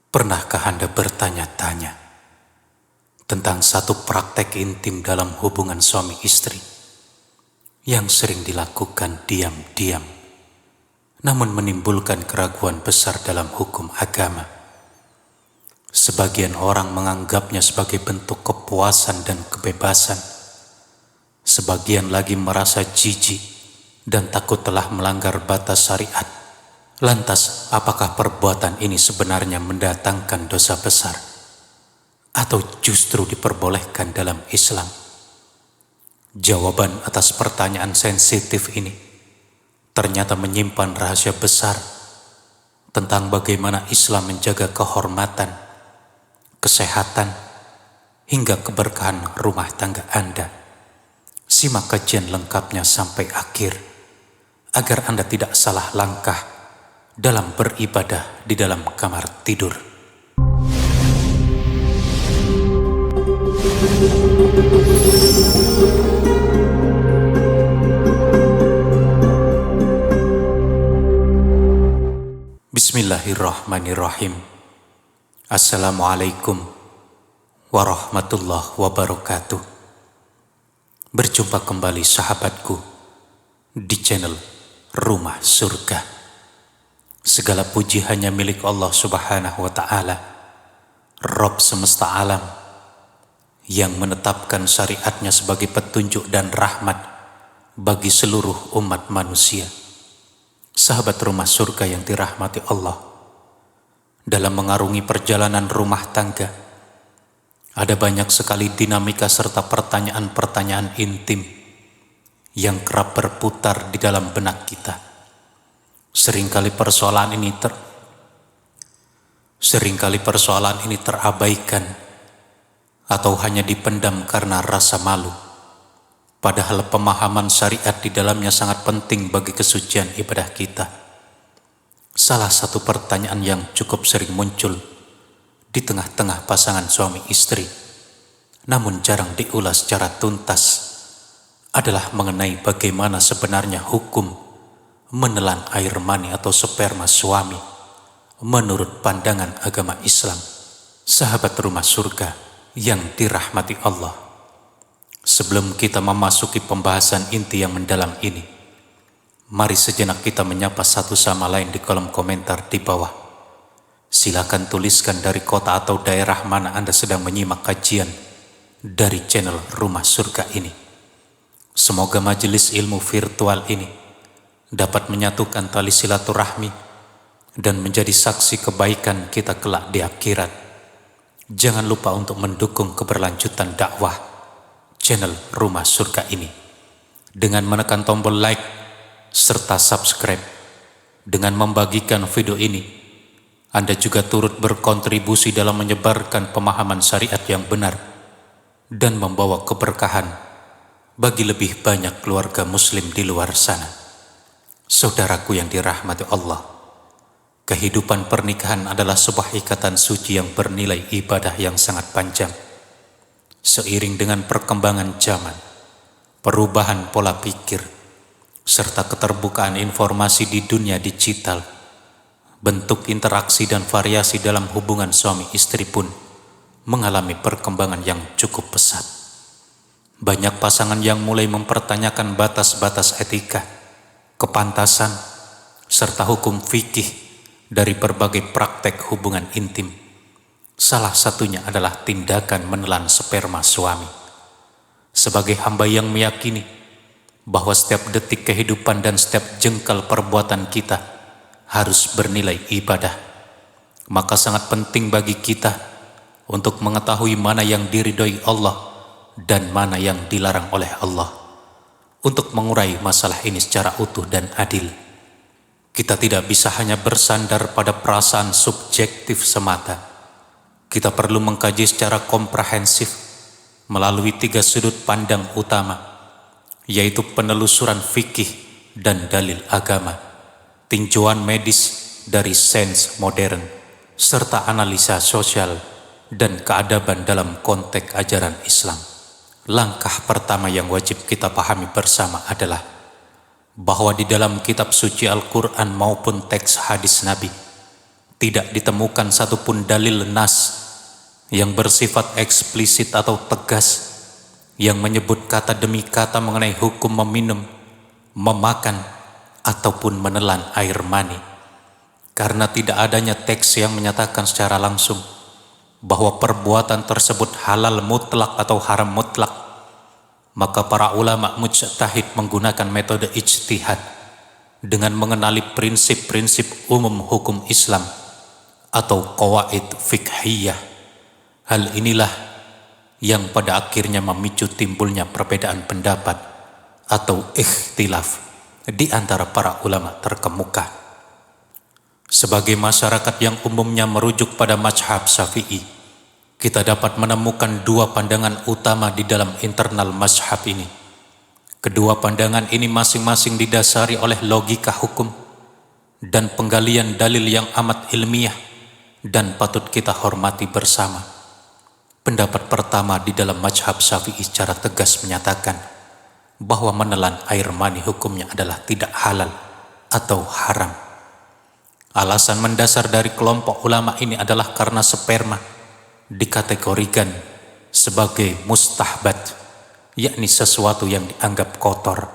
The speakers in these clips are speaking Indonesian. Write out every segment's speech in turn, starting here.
Pernahkah Anda bertanya-tanya tentang satu praktek intim dalam hubungan suami istri yang sering dilakukan diam-diam, namun menimbulkan keraguan besar dalam hukum agama? Sebagian orang menganggapnya sebagai bentuk kepuasan dan kebebasan. Sebagian lagi merasa jijik dan takut telah melanggar batas syariat. Lantas, apakah perbuatan ini sebenarnya mendatangkan dosa besar atau justru diperbolehkan dalam Islam? Jawaban atas pertanyaan sensitif ini ternyata menyimpan rahasia besar tentang bagaimana Islam menjaga kehormatan, kesehatan, hingga keberkahan rumah tangga Anda. Simak kajian lengkapnya sampai akhir agar Anda tidak salah langkah dalam beribadah di dalam kamar tidur. Bismillahirrahmanirrahim. Assalamualaikum warahmatullahi wabarakatuh. Berjumpa kembali sahabatku di channel Rumah Surga. Segala puji hanya milik Allah Subhanahu wa Ta'ala, Rabb semesta alam, yang menetapkan syariatnya sebagai petunjuk dan rahmat bagi seluruh umat manusia. Sahabat Rumah Surga yang dirahmati Allah, dalam mengarungi perjalanan rumah tangga, ada banyak sekali dinamika serta pertanyaan-pertanyaan intim yang kerap berputar di dalam benak kita. Seringkali persoalan ini terabaikan atau hanya dipendam karena rasa malu. Padahal pemahaman syariat di dalamnya sangat penting bagi kesucian ibadah kita. Salah satu pertanyaan yang cukup sering muncul di tengah-tengah pasangan suami istri, namun jarang diulas secara tuntas, adalah mengenai bagaimana sebenarnya hukum menelan air mani atau sperma suami menurut pandangan agama Islam. Sahabat Rumah Surga yang dirahmati Allah, sebelum kita memasuki pembahasan inti yang mendalam ini, mari sejenak kita menyapa satu sama lain di kolom komentar di bawah. Silakan tuliskan dari kota atau daerah mana Anda sedang menyimak kajian dari channel Rumah Surga ini. Semoga majelis ilmu virtual ini dapat menyatukan tali silaturahmi dan menjadi saksi kebaikan kita kelak di akhirat. Jangan lupa untuk mendukung keberlanjutan dakwah channel Rumah Surga ini dengan menekan tombol like serta subscribe. Dengan membagikan video ini, Anda juga turut berkontribusi dalam menyebarkan pemahaman syariat yang benar dan membawa keberkahan bagi lebih banyak keluarga muslim di luar sana. Saudaraku yang dirahmati Allah, kehidupan pernikahan adalah sebuah ikatan suci yang bernilai ibadah yang sangat panjang. Seiring dengan perkembangan zaman, perubahan pola pikir, serta keterbukaan informasi di dunia digital, bentuk interaksi dan variasi dalam hubungan suami istri pun mengalami perkembangan yang cukup pesat. Banyak pasangan yang mulai mempertanyakan batas-batas etika, kepantasan, serta hukum fikih dari berbagai praktek hubungan intim. Salah satunya adalah tindakan menelan sperma suami. Sebagai hamba yang meyakini bahwa setiap detik kehidupan dan setiap jengkal perbuatan kita harus bernilai ibadah, maka sangat penting bagi kita untuk mengetahui mana yang diridhoi Allah dan mana yang dilarang oleh Allah. Untuk mengurai masalah ini secara utuh dan adil, kita tidak bisa hanya bersandar pada perasaan subjektif semata. Kita perlu mengkaji secara komprehensif melalui 3 sudut pandang utama, yaitu penelusuran fikih dan dalil agama, tinjauan medis dari sains modern, serta analisa sosial dan keadaban dalam konteks ajaran Islam. Langkah pertama yang wajib kita pahami bersama adalah bahwa di dalam kitab suci Al-Quran maupun teks hadis Nabi Tidak ditemukan satupun dalil nas yang bersifat eksplisit atau tegas yang menyebut kata demi kata mengenai hukum meminum, memakan, ataupun menelan air mani. Karena tidak adanya teks yang menyatakan secara langsung bahwa perbuatan tersebut halal mutlak atau haram mutlak, maka para ulama mujtahid menggunakan metode ijtihad dengan mengenali prinsip-prinsip umum hukum Islam atau qawaid fiqhiyah. Hal inilah yang pada akhirnya memicu timbulnya perbedaan pendapat atau ikhtilaf di antara para ulama terkemuka. Sebagai masyarakat yang umumnya merujuk pada mazhab Syafi'i, kita dapat menemukan dua pandangan utama di dalam internal mazhab ini. Kedua pandangan ini masing-masing didasari oleh logika hukum dan penggalian dalil yang amat ilmiah dan patut kita hormati bersama. Pendapat pertama di dalam mazhab Syafi'i secara tegas menyatakan bahwa menelan air mani hukumnya adalah tidak halal atau haram. Alasan mendasar dari kelompok ulama ini adalah karena sperma dikategorikan sebagai mustahbat, yakni sesuatu yang dianggap kotor,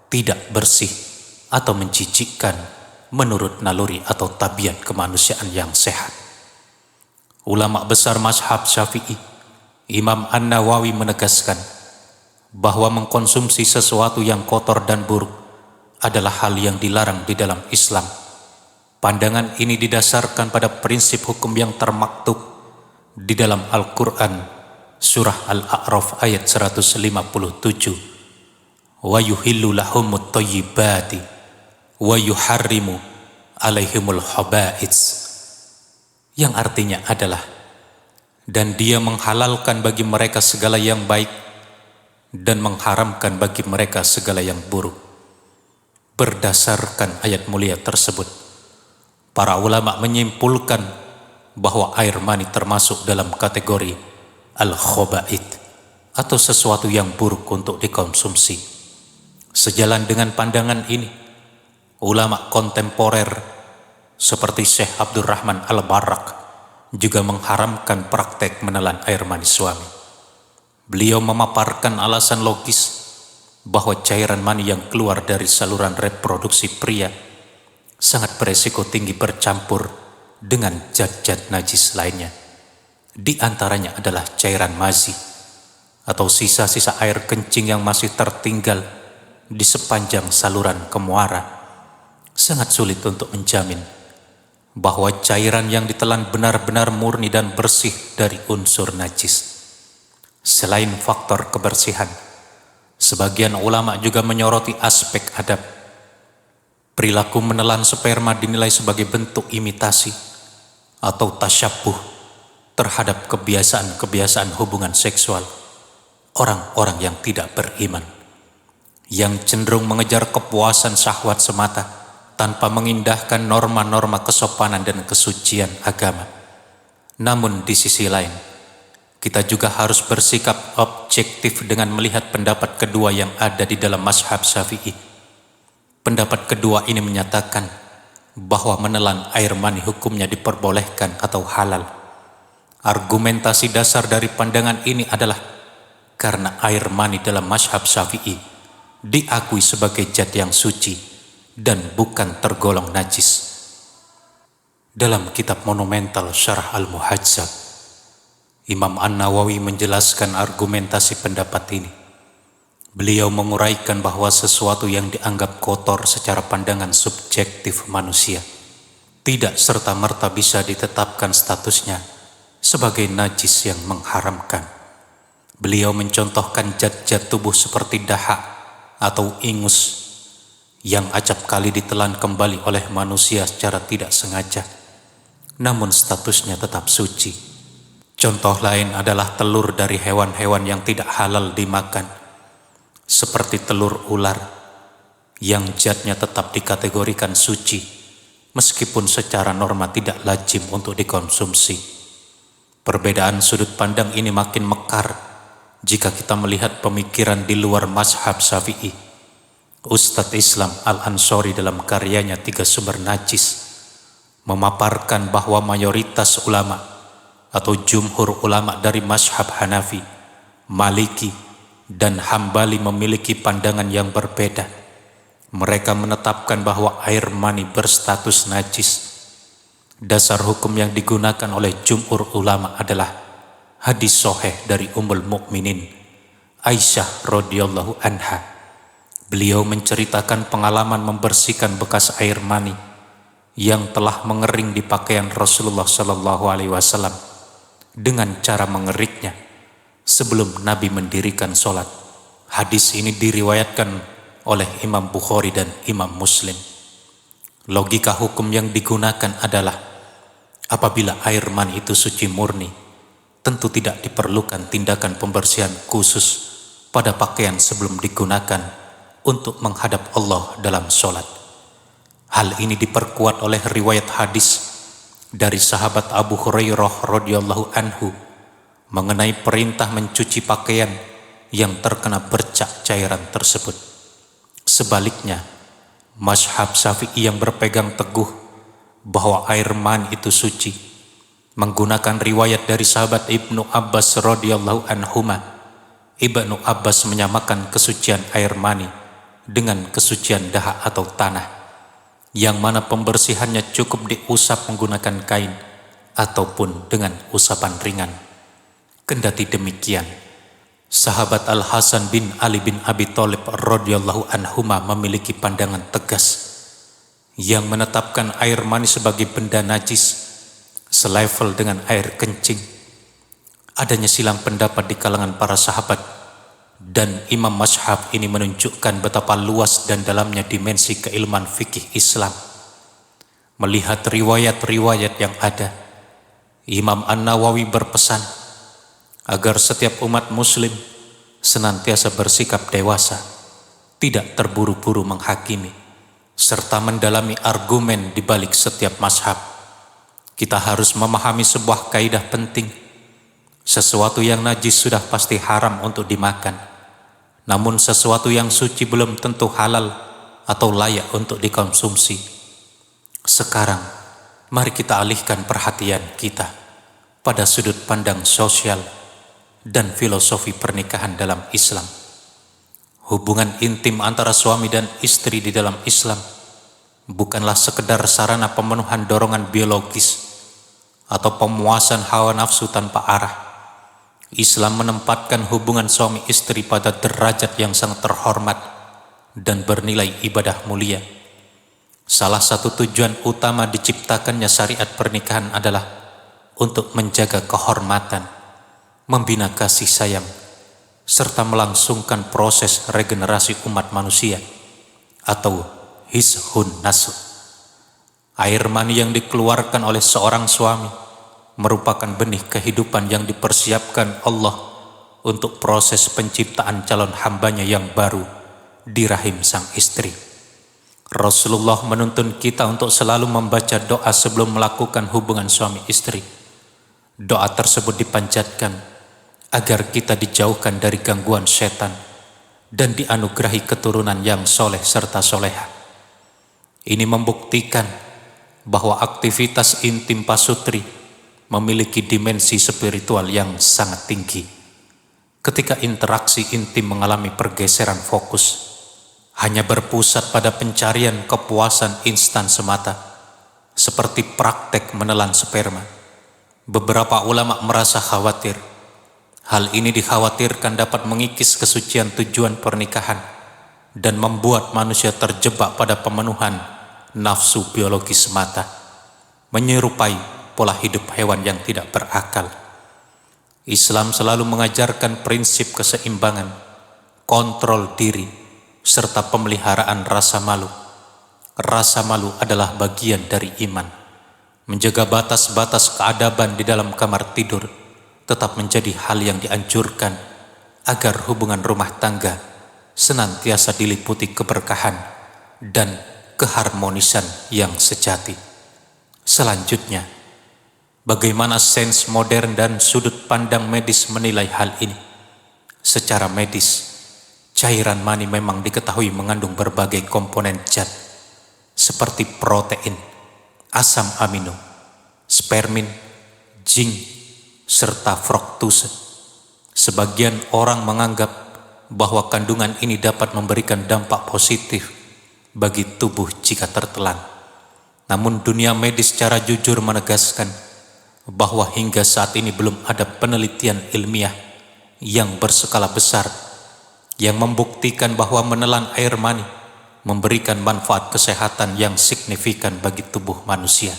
tidak bersih, atau menjijikkan menurut naluri atau tabiat kemanusiaan yang sehat. Ulama besar mazhab Syafi'i, Imam An-Nawawi menegaskan bahwa mengkonsumsi sesuatu yang kotor dan buruk adalah hal yang dilarang di dalam Islam. Pandangan ini didasarkan pada prinsip hukum yang termaktub di dalam Al-Quran, surah Al-A'raf ayat 157. Wa yuhillu lahumut thayyibati wa yuharrimu alaihimul khaba'its, yang artinya adalah, dan dia menghalalkan bagi mereka segala yang baik dan mengharamkan bagi mereka segala yang buruk. Berdasarkan ayat mulia tersebut, para ulama menyimpulkan bahwa air mani termasuk dalam kategori al-khaba'it atau sesuatu yang buruk untuk dikonsumsi. Sejalan dengan pandangan ini, ulama kontemporer seperti Syekh Abdurrahman Al-Barak juga mengharamkan praktek menelan air mani suami. Beliau memaparkan alasan logis bahwa cairan mani yang keluar dari saluran reproduksi pria sangat beresiko tinggi bercampur dengan zat-zat najis lainnya. Di antaranya adalah cairan mazi atau sisa-sisa air kencing yang masih tertinggal di sepanjang saluran kemuara. Sangat sulit untuk menjamin bahwa cairan yang ditelan benar-benar murni dan bersih dari unsur najis. Selain faktor kebersihan, sebagian ulama juga menyoroti aspek adab. Perilaku menelan sperma dinilai sebagai bentuk imitasi atau tasyabuh terhadap kebiasaan-kebiasaan hubungan seksual orang-orang yang tidak beriman, yang cenderung mengejar kepuasan syahwat semata tanpa mengindahkan norma-norma kesopanan dan kesucian agama. Namun di sisi lain, kita juga harus bersikap objektif dengan melihat pendapat kedua yang ada di dalam mazhab Syafi'i. Pendapat kedua ini menyatakan bahwa menelan air mani hukumnya diperbolehkan atau halal. Argumentasi dasar dari pandangan ini adalah karena air mani dalam mazhab Syafi'i diakui sebagai zat yang suci dan bukan tergolong najis. Dalam kitab monumental Syarah Al-Muhadzab, Imam An-Nawawi menjelaskan argumentasi pendapat ini. Beliau menguraikan bahwa sesuatu yang dianggap kotor secara pandangan subjektif manusia tidak serta-merta bisa ditetapkan statusnya sebagai najis yang mengharamkan. Beliau mencontohkan zat-zat tubuh seperti dahak atau ingus yang acap kali ditelan kembali oleh manusia secara tidak sengaja, namun statusnya tetap suci. Contoh lain adalah telur dari hewan-hewan yang tidak halal dimakan, seperti telur ular yang zatnya tetap dikategorikan suci meskipun secara norma tidak lazim untuk dikonsumsi. Perbedaan sudut pandang ini makin mekar jika kita melihat pemikiran di luar mazhab Syafi'i. Ustadz Islam Al-Ansori dalam karyanya 3 Sumber Najis memaparkan bahwa mayoritas ulama atau jumhur ulama dari mazhab Hanafi, Maliki, dan Hambali memiliki pandangan yang berbeda. Mereka menetapkan bahwa air mani berstatus najis. Dasar hukum yang digunakan oleh jumhur ulama adalah hadis sahih dari Ummul Mukminin Aisyah radhiyallahu anha. Beliau menceritakan pengalaman membersihkan bekas air mani yang telah mengering di pakaian Rasulullah sallallahu alaihi wasallam dengan cara mengeriknya sebelum Nabi mendirikan sholat. Hadis ini diriwayatkan oleh Imam Bukhari dan Imam Muslim. Logika hukum yang digunakan adalah apabila air mani itu suci murni, tentu tidak diperlukan tindakan pembersihan khusus pada pakaian sebelum digunakan untuk menghadap Allah dalam sholat. Hal ini diperkuat oleh riwayat hadis dari sahabat Abu Hurairah radhiyallahu anhu mengenai perintah mencuci pakaian yang terkena bercak cairan tersebut. Sebaliknya, mazhab Syafi'i yang berpegang teguh bahwa air mani itu suci menggunakan riwayat dari sahabat Ibnu Abbas radhiyallahu anhuma. Ibnu Abbas menyamakan kesucian air mani dengan kesucian dahak atau tanah, yang mana pembersihannya cukup diusap menggunakan kain ataupun dengan usapan ringan. Kendati demikian, sahabat Al-Hasan bin Ali bin Abi Thalib radhiyallahu anhuma memiliki pandangan tegas yang menetapkan air mani sebagai benda najis selevel dengan air kencing. Adanya silang pendapat di kalangan para sahabat dan imam mazhab ini menunjukkan betapa luas dan dalamnya dimensi keilmuan fikih Islam. Melihat riwayat-riwayat yang ada, Imam An-Nawawi berpesan agar setiap umat muslim senantiasa bersikap dewasa, tidak terburu-buru menghakimi, serta mendalami argumen di balik setiap mazhab. Kita harus memahami sebuah kaidah penting. Sesuatu yang najis sudah pasti haram untuk dimakan, namun sesuatu yang suci belum tentu halal atau layak untuk dikonsumsi. Sekarang, mari kita alihkan perhatian kita pada sudut pandang sosial dan filosofi pernikahan dalam Islam. Hubungan intim antara suami dan istri di dalam Islam bukanlah sekedar sarana pemenuhan dorongan biologis atau pemuasan hawa nafsu tanpa arah. Islam menempatkan hubungan suami istri pada derajat yang sangat terhormat dan bernilai ibadah mulia. Salah satu tujuan utama diciptakannya syariat pernikahan adalah untuk menjaga kehormatan, membina kasih sayang, serta melangsungkan proses regenerasi umat manusia atau hishun nasl. Air mani yang dikeluarkan oleh seorang suami merupakan benih kehidupan yang dipersiapkan Allah untuk proses penciptaan calon hambanya yang baru di rahim sang istri. Rasulullah menuntun kita untuk selalu membaca doa sebelum melakukan hubungan suami istri. Doa tersebut dipanjatkan agar kita dijauhkan dari gangguan setan dan dianugerahi keturunan yang soleh serta soleha. Ini membuktikan bahwa aktivitas intim pasutri memiliki dimensi spiritual yang sangat tinggi. Ketika interaksi intim mengalami pergeseran fokus, hanya berpusat pada pencarian kepuasan instan semata, seperti praktek menelan sperma, beberapa ulama merasa khawatir. Hal ini dikhawatirkan dapat mengikis kesucian tujuan pernikahan dan membuat manusia terjebak pada pemenuhan nafsu biologis semata, menyerupai pola hidup hewan yang tidak berakal. Islam selalu mengajarkan prinsip keseimbangan, kontrol diri, serta pemeliharaan rasa malu. Rasa malu adalah bagian dari iman. Menjaga batas-batas keadaban di dalam kamar tidur tetap menjadi hal yang dianjurkan agar hubungan rumah tangga senantiasa diliputi keberkahan dan keharmonisan yang sejati. Selanjutnya, bagaimana sains modern dan sudut pandang medis menilai hal ini? Secara medis, cairan mani memang diketahui mengandung berbagai komponen zat seperti protein, asam amino, spermin, zinc, serta fruktose. Sebagian orang menganggap bahwa kandungan ini dapat memberikan dampak positif bagi tubuh jika tertelan. Namun dunia medis secara jujur menegaskan bahwa hingga saat ini belum ada penelitian ilmiah yang berskala besar yang membuktikan bahwa menelan air mani memberikan manfaat kesehatan yang signifikan bagi tubuh manusia.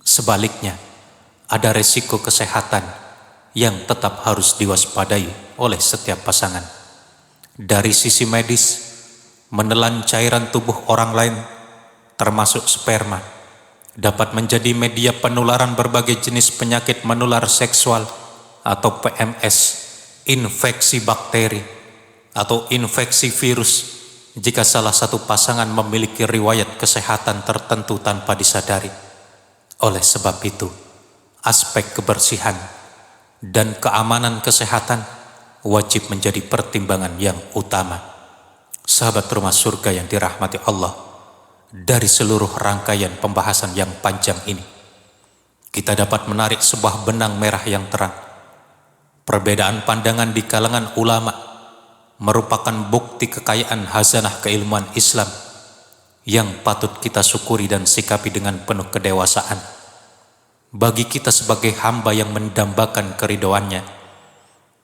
Sebaliknya, ada resiko kesehatan yang tetap harus diwaspadai oleh setiap pasangan. Dari sisi medis, menelan cairan tubuh orang lain, termasuk sperma, dapat menjadi media penularan berbagai jenis penyakit menular seksual atau PMS, infeksi bakteri, atau infeksi virus jika salah satu pasangan memiliki riwayat kesehatan tertentu tanpa disadari. Oleh sebab itu, aspek kebersihan dan keamanan kesehatan wajib menjadi pertimbangan yang utama. Sahabat Rumah Surga yang dirahmati Allah, dari seluruh rangkaian pembahasan yang panjang ini, kita dapat menarik sebuah benang merah yang terang. Perbedaan pandangan di kalangan ulama merupakan bukti kekayaan hazanah keilmuan Islam yang patut kita syukuri dan sikapi dengan penuh kedewasaan. Bagi kita sebagai hamba yang mendambakan keridhoannya,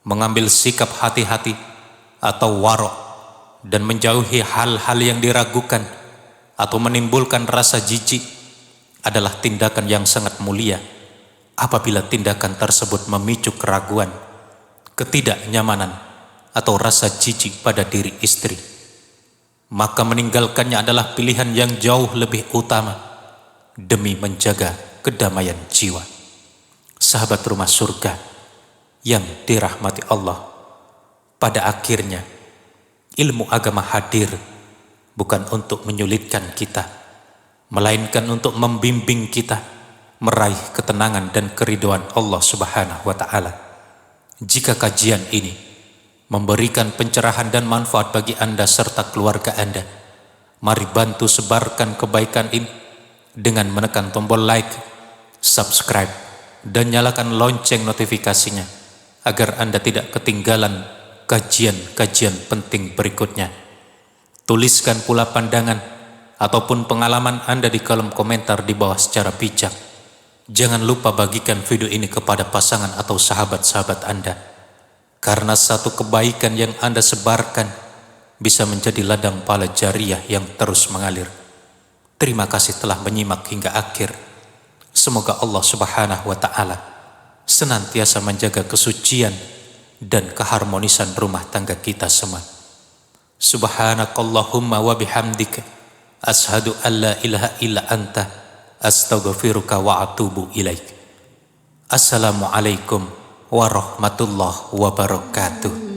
mengambil sikap hati-hati atau warok dan menjauhi hal-hal yang diragukan atau menimbulkan rasa jijik adalah tindakan yang sangat mulia apabila tindakan tersebut memicu keraguan, ketidaknyamanan atau rasa jijik pada diri istri. Maka meninggalkannya adalah pilihan yang jauh lebih utama demi menjaga kedamaian jiwa. Sahabat Rumah Surga yang dirahmati Allah, pada akhirnya ilmu agama hadir bukan untuk menyulitkan kita, melainkan untuk membimbing kita meraih ketenangan dan keridhaan Allah Subhanahu wa Ta'ala. Jika kajian ini memberikan pencerahan dan manfaat bagi Anda serta keluarga Anda, mari bantu sebarkan kebaikan ini dengan menekan tombol like, subscribe, dan nyalakan lonceng notifikasinya agar Anda tidak ketinggalan kajian-kajian penting berikutnya. Tuliskan pula pandangan ataupun pengalaman Anda di kolom komentar di bawah secara bijak. Jangan lupa bagikan video ini kepada pasangan atau sahabat-sahabat Anda, karena satu kebaikan yang Anda sebarkan bisa menjadi ladang pahala jariah yang terus mengalir. Terima kasih telah menyimak hingga akhir. Semoga Allah Subhanahu wa Ta'ala senantiasa menjaga kesucian dan keharmonisan rumah tangga kita semua. Subhanakallahumma wa bihamdika ashhadu an la ilaha illa anta astaghfiruka wa atubu ilaik. Assalamualaikum warahmatullahi wabarakatuh.